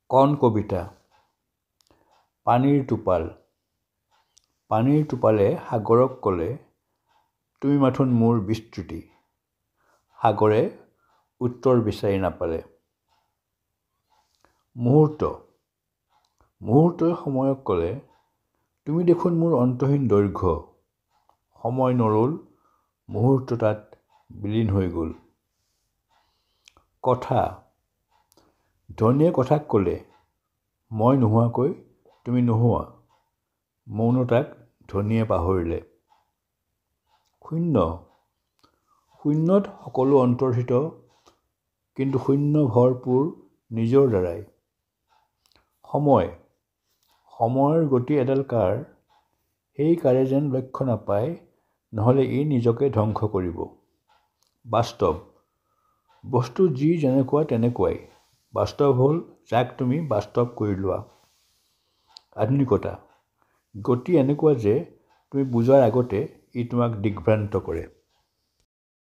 কণ কবিতা। পানীৰ টোপাল। পানীৰ টোপালে সাগৰক ক'লে, তুমি মাথোন মোৰ বিস্তৃতি। সাগৰে উত্তৰ বিচাৰি নাপালে। মুহূৰ্ত। মুহূৰ্তই সময়ক ক'লে, তুমি দেখোন মোৰ অন্তহীন দৈৰ্ঘ্য। সময় নৰল, মুহূৰ্ত তাত বিলীন হৈ গ'ল। কথা। ধনীয়ে কথাক ক'লে, মই নোহোৱাকৈ তুমি নোহোৱা। মৌনতাক ধনীয়ে পাহৰিলে। শূন্য। শূন্যত সকলো অন্তৰ্হিত, কিন্তু শূন্য ভৰপূৰ নিজৰ দ্বাৰাই। সময়। সময়ৰ গতি এডাল কাঁড়, সেই কাঁড়ে যেন লক্ষ্য নাপায়, নহ'লে ই নিজকে ধ্বংস কৰিব। বাস্তৱ। বস্তু যি যেনেকুৱা তেনেকুৱাই। বাস্তৱ হ'ল যাক তুমি বাস্তৱ কৰি লোৱা। আধুনিকতা। গতি এনেকুৱা যে তুমি বুজাৰ আগতে ই তোমাক দিগ্ভ্ৰান্ত কৰে।